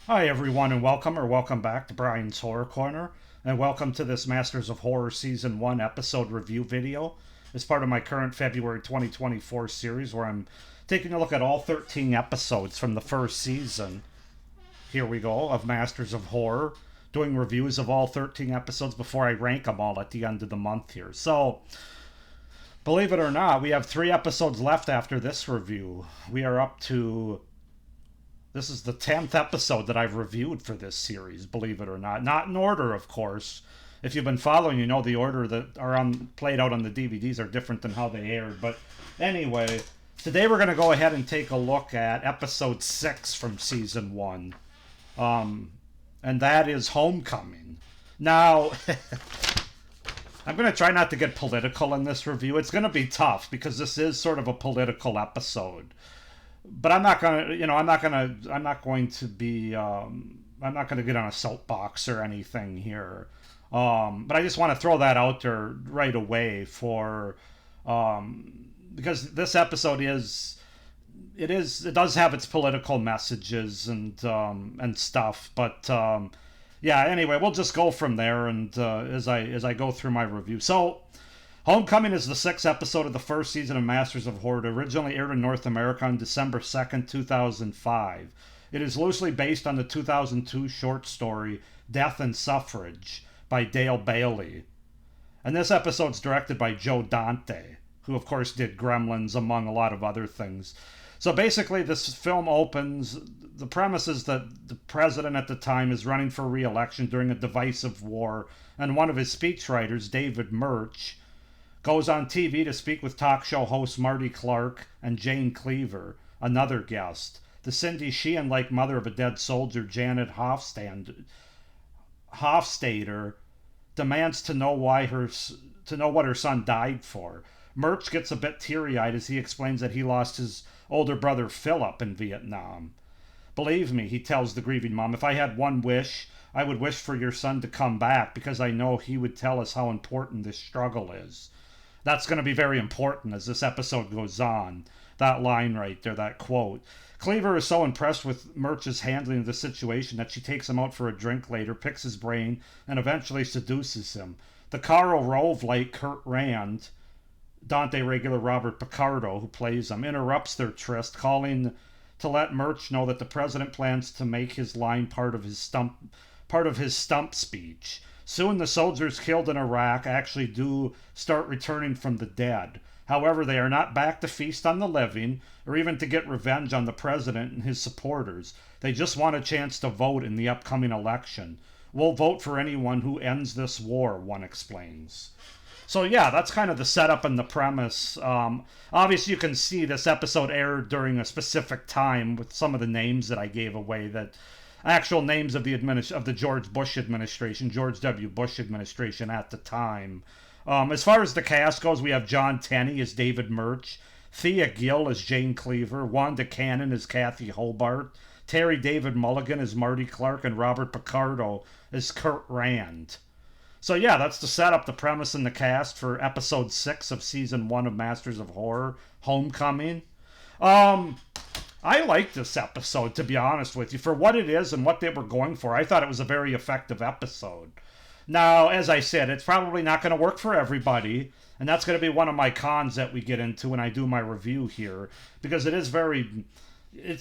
Hi, everyone, and welcome back to Brian's Horror Corner, and welcome to this Masters of Horror Season 1 episode review video. As part of my current February 2024 series, where I'm taking a look at all 13 episodes from the first season. Here we go, of Masters of Horror, doing reviews of all 13 episodes before I rank them all at the end of the month here. So, believe it or not, we have 3 episodes left after this review. We are up to this is the 10th episode that I've reviewed for this series, believe it or not. Not in order, of course. If you've been following, you know the order that are played out on the DVDs are different than how they aired. But anyway, today we're going to go ahead and take a look at episode 6 from season 1. And that is Homecoming. Now, I'm going to try not to get political in this review. It's going to be tough because this is sort of a political episode, but I'm not gonna, I'm not going to be, I'm not going to get on a soapbox or anything here. But I just want to throw that out there right away because this episode it does have its political messages and stuff, but yeah. Anyway, we'll just go from there, and as I go through my review. So, Homecoming is the 6th episode of the first season of Masters of Horror. It originally aired in North America on December 2nd, 2005. It is loosely based on the 2002 short story Death and Suffrage by Dale Bailey. And this episode's directed by Joe Dante, who of course did Gremlins among a lot of other things. So basically, this film opens. The premise is that the president at the time is running for re election during a divisive war, and one of his speechwriters, David Murch, goes on TV to speak with talk show hosts Marty Clark and Jane Cleaver, another guest. The Cindy Sheehan-like mother of a dead soldier, Janet Hofstadter, demands to know what her son died for. Murch gets a bit teary-eyed as he explains that he lost his older brother Philip in Vietnam. Believe me, he tells the grieving mom, if I had one wish, I would wish for your son to come back because I know he would tell us how important this struggle is. That's going to be very important as this episode goes on. That line right there, that quote. Cleaver is so impressed with Murch's handling of the situation that she takes him out for a drink later, picks his brain, and eventually seduces him. The Karl Rove like Kurt Rand, Dante regular Robert Picardo, who plays him, interrupts their tryst, calling to let Murch know that the president plans to make his line part of his stump speech. Soon the soldiers killed in Iraq actually do start returning from the dead. However, they are not back to feast on the living or even to get revenge on the president and his supporters. They just want a chance to vote in the upcoming election. We'll vote for anyone who ends this war, one explains. So yeah, that's kind of the setup and the premise. Obviously, you can see this episode aired during a specific time with some of the names that I gave away, that actual names of the George Bush administration, George W. Bush administration at the time. As far as the cast goes, we have John Tenney as David Murch, Thea Gill as Jane Cleaver, Wanda Cannon as Kathy Hobart, Terry David Mulligan as Marty Clark, and Robert Picardo as Kurt Rand. So yeah, that's to set up the premise and the cast for episode 6 of season 1 of Masters of Horror, Homecoming. I like this episode, to be honest with you. For what it is and what they were going for, I thought it was a very effective episode. Now, as I said, it's probably not going to work for everybody, and that's going to be one of my cons that we get into when I do my review here, because it's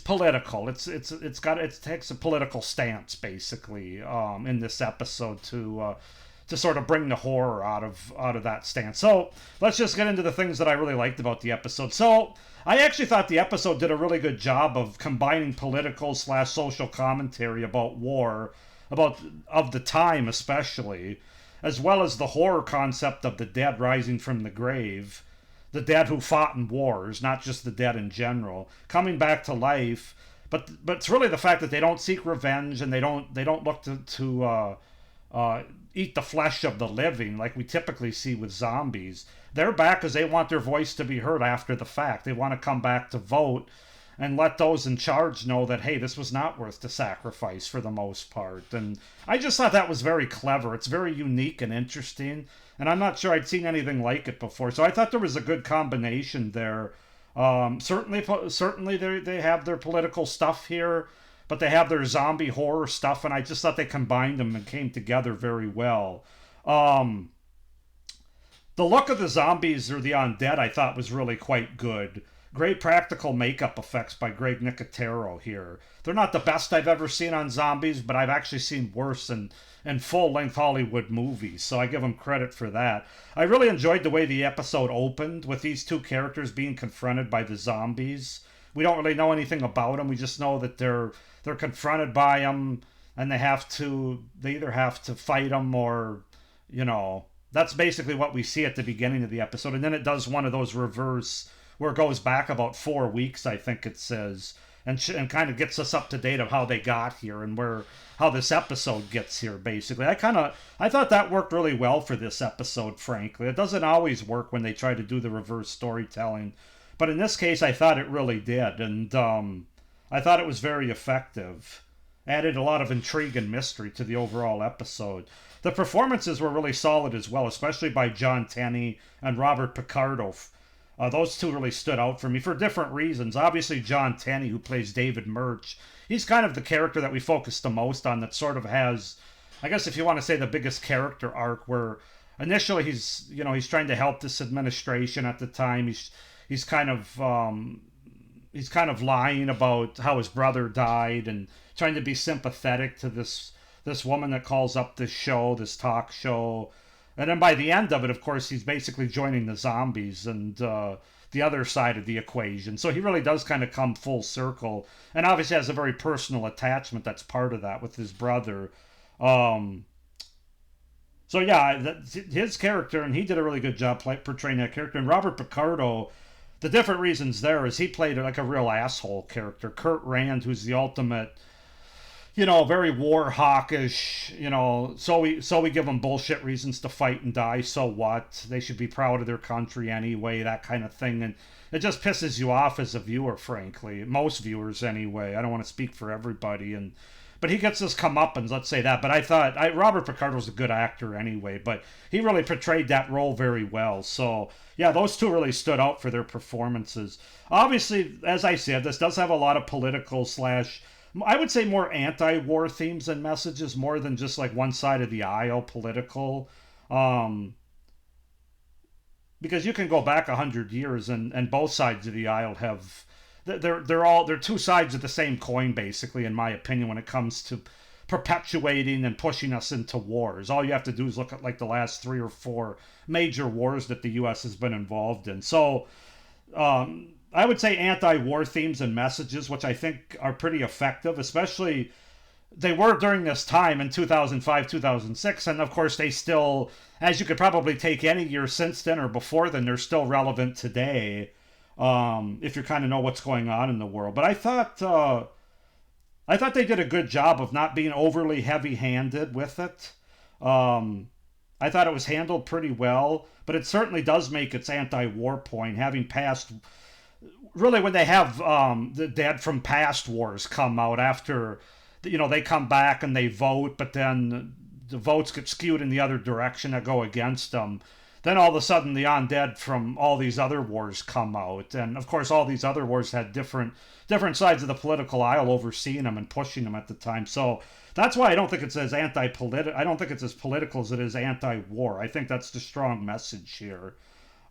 political. It takes a political stance basically in this episode to sort of bring the horror out of that stance. So let's just get into the things that I really liked about the episode. So I actually thought the episode did a really good job of combining political / social commentary about war, of the time especially, as well as the horror concept of the dead rising from the grave, the dead who fought in wars, not just the dead in general, coming back to life. But it's really the fact that they don't seek revenge, and they don't look to eat the flesh of the living like we typically see with zombies. They're back because they want their voice to be heard after the fact. They want to come back to vote and let those in charge know that, hey, this was not worth the sacrifice for the most part. And I just thought that was very clever. It's very unique and interesting, and I'm not sure I'd seen anything like it before. So I thought there was a good combination there. Certainly they have their political stuff here, but they have their zombie horror stuff, and I just thought they combined them and came together very well. Um, the look of the zombies or the undead I thought was really quite good. Great practical makeup effects by Greg Nicotero here. They're not the best I've ever seen on zombies, but I've actually seen worse in full length Hollywood movies, so I give them credit for that. I really enjoyed the way the episode opened with these two characters being confronted by the zombies. We don't really know anything about them. We just know that they're confronted by them, and they either have to fight them or, you know, that's basically what we see at the beginning of the episode. And then it does one of those reverse where it goes back about 4 weeks, I think it says, and kind of gets us up to date of how they got here and how this episode gets here. Basically, I thought that worked really well for this episode. Frankly, it doesn't always work when they try to do the reverse storytelling, but in this case, I thought it really did, and I thought it was very effective. Added a lot of intrigue and mystery to the overall episode. The performances were really solid as well, especially by John Tenney and Robert Picardo. Those two really stood out for me for different reasons. Obviously, John Tenney, who plays David Murch, he's kind of the character that we focus the most on, that sort of has, I guess if you want to say, the biggest character arc, where initially he's trying to help this administration at the time. He's kind of lying about how his brother died and trying to be sympathetic to this woman that calls up this talk show. And then by the end of it, of course, he's basically joining the zombies and the other side of the equation. So he really does kind of come full circle, and obviously has a very personal attachment that's part of that with his brother. So yeah, his character, and he did a really good job portraying that character. And Robert Picardo, the different reasons there is he played like a real asshole character. Kurt Rand, who's the ultimate, very war hawkish, so we give them bullshit reasons to fight and die, so what? They should be proud of their country anyway, that kind of thing. And it just pisses you off as a viewer, frankly. Most viewers anyway. I don't want to speak for everybody. But he gets his comeuppance, let's say that. But I thought Robert Picardo's a good actor anyway, but he really portrayed that role very well. So yeah, those two really stood out for their performances. Obviously, as I said, this does have a lot of political slash, I would say, more anti-war themes and messages, more than just like one side of the aisle political. Because you can go back 100 years and both sides of the aisle have, they're two sides of the same coin, basically, in my opinion, when it comes to perpetuating and pushing us into wars. All you have to do is look at like the last 3 or 4 major wars that the U.S. has been involved in. So I would say anti-war themes and messages, which I think are pretty effective, especially they were during this time in 2005, 2006, and of course they still, as you could probably take any year since then or before then, they're still relevant today, if you kind of know what's going on in the world. But I thought they did a good job of not being overly heavy-handed with it. I thought it was handled pretty well, but it certainly does make its anti-war point, having passed, really when they have the dead from past wars come out after, they come back and they vote, but then the votes get skewed in the other direction that go against them. Then all of a sudden the undead from all these other wars come out. And of course all these other wars had different sides of the political aisle overseeing them and pushing them at the time. So that's why I don't think it's as I don't think it's as political as it is anti-war. I think that's the strong message here.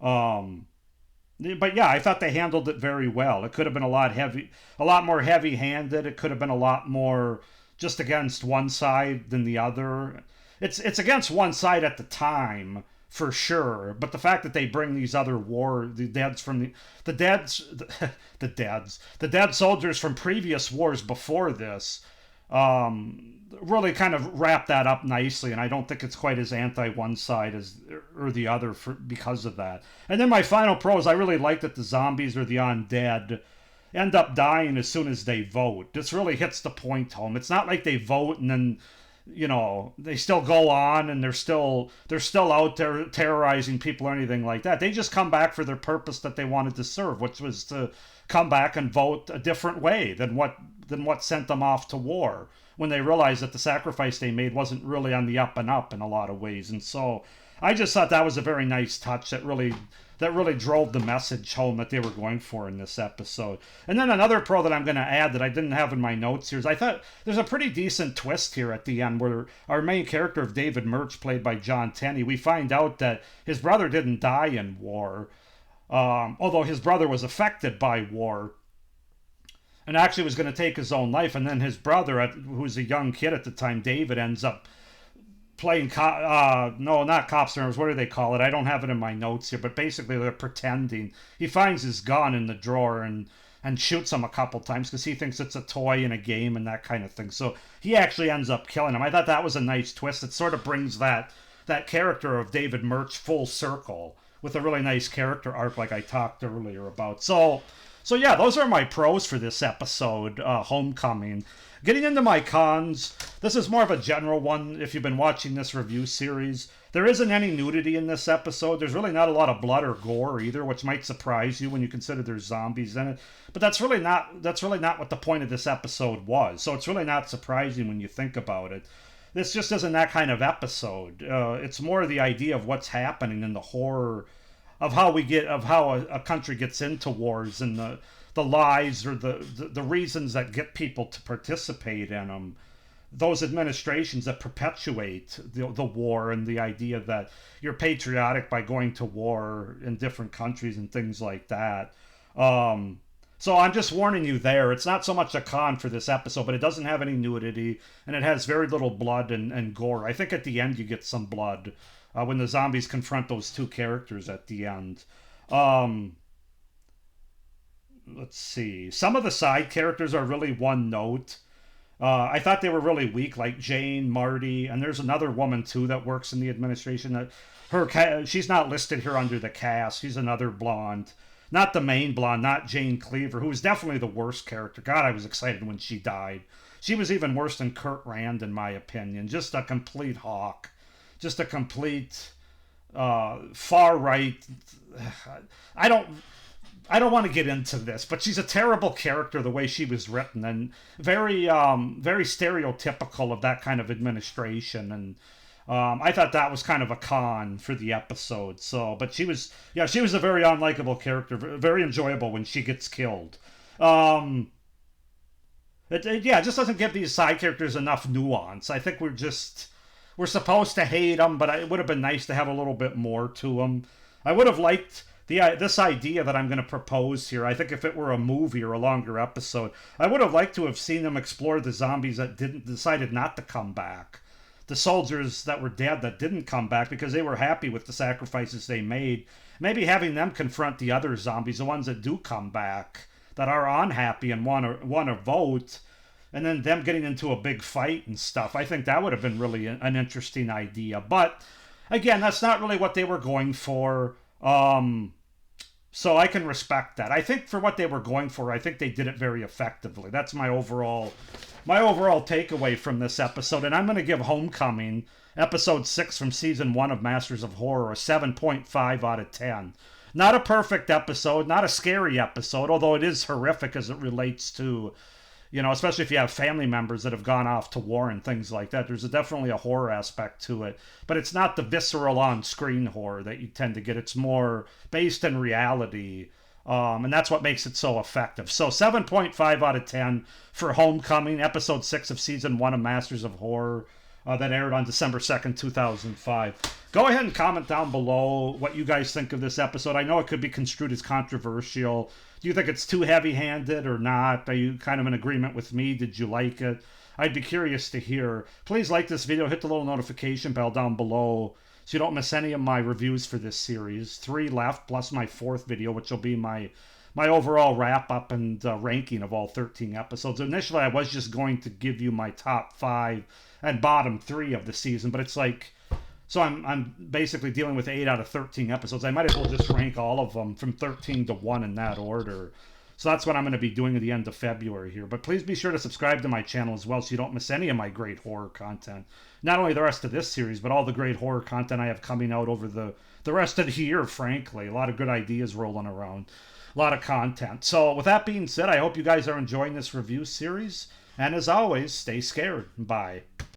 But yeah, I thought they handled it very well. It could have been a lot more heavy-handed. It could have been a lot more just against one side than the other. It's against one side at the time, for sure. But the fact that they bring these other the dead soldiers from previous wars before this, really kind of wrap that up nicely, and I don't think it's quite as anti one side or the other because of that. And then my final pro is I really like that the zombies or the undead end up dying as soon as they vote. This really hits the point home. It's not like they vote and then they still go on and they're still out there terrorizing people or anything like that. They just come back for their purpose that they wanted to serve, which was to come back and vote a different way than what sent them off to war, when they realized that the sacrifice they made wasn't really on the up and up in a lot of ways. And so I just thought that was a very nice touch that really that really drove the message home that they were going for in this episode. And then another pro that I'm going to add that I didn't have in my notes here is I thought there's a pretty decent twist here at the end where our main character of David Murch, played by John Tenney, we find out that his brother didn't die in war, although his brother was affected by war and actually was going to take his own life. And then his brother, who was a young kid at the time, David, ends up playing no, not cops and what do they call it? I don't have it in my notes here, but basically they're pretending. He finds his gun in the drawer and shoots him a couple times because he thinks it's a toy in a game and that kind of thing. So he actually ends up killing him. I thought that was a nice twist. It sort of brings that character of David Murch full circle with a really nice character arc like I talked earlier about. So yeah, those are my pros for this episode, Homecoming. Getting into my cons, this is more of a general one if you've been watching this review series. There isn't any nudity in this episode. There's really not a lot of blood or gore either, which might surprise you when you consider there's zombies in it. But that's really not what the point of this episode was. So it's really not surprising when you think about it. This just isn't that kind of episode. It's more the idea of what's happening and the horror of how a country gets into wars and the lies or the reasons that get people to participate in them. Those administrations that perpetuate the war and the idea that you're patriotic by going to war in different countries and things like that. So I'm just warning you there. It's not so much a con for this episode, but it doesn't have any nudity and it has very little blood and gore. I think at the end you get some blood when the zombies confront those two characters at the end. Let's see. Some of the side characters are really one note. I thought they were really weak, like Jane, Marty, and there's another woman too that works in the administration. She's not listed here under the cast. She's another blonde, not the main blonde, not Jane Cleaver, who was definitely the worst character. God, I was excited when she died. She was even worse than Kurt Rand, in my opinion. Just a complete hawk, just a complete far right. I don't want to get into this, but she's a terrible character the way she was written and very stereotypical of that kind of administration. And I thought that was kind of a con for the episode. So, but she was a very unlikable character, very enjoyable when she gets killed. It just doesn't give these side characters enough nuance. I think we're supposed to hate them, but it would have been nice to have a little bit more to them. I would have liked this idea that I'm going to propose here. I think if it were a movie or a longer episode, I would have liked to have seen them explore the zombies that decided not to come back. The soldiers that were dead that didn't come back because they were happy with the sacrifices they made. Maybe having them confront the other zombies, the ones that do come back, that are unhappy and want to vote, and then them getting into a big fight and stuff. I think that would have been really an interesting idea. But again, that's not really what they were going for. So I can respect that. I think for what they were going for, I think they did it very effectively. That's my overall takeaway from this episode. And I'm going to give Homecoming, episode 6 from season 1 of Masters of Horror, a 7.5 out of 10. Not a perfect episode, not a scary episode, although it is horrific as it relates to, especially if you have family members that have gone off to war and things like that. There's definitely a horror aspect to it. But it's not the visceral on-screen horror that you tend to get. It's more based in reality. And that's what makes it so effective. So 7.5 out of 10 for Homecoming, episode 6 of season 1 of Masters of Horror. That aired on December 2nd, 2005. Go ahead and comment down below what you guys think of this episode. I know it could be construed as controversial. Do you think it's too heavy-handed or not? Are you kind of in agreement with me? Did you like it? I'd be curious to hear. Please like this video. Hit the little notification bell down below so you don't miss any of my reviews for this series. 3 left, plus my 4th video, which will be my overall wrap-up and ranking of all 13 episodes. Initially, I was just going to give you my top 5 and bottom 3 of the season, but it's like, so I'm basically dealing with 8 out of 13 episodes. I might as well just rank all of them from 13 to 1 in that order. So that's what I'm going to be doing at the end of February here. But please be sure to subscribe to my channel as well so you don't miss any of my great horror content. Not only the rest of this series, but all the great horror content I have coming out over the rest of the year, frankly. A lot of good ideas rolling around. A lot of content. So with that being said, I hope you guys are enjoying this review series. And as always, stay scared. Bye.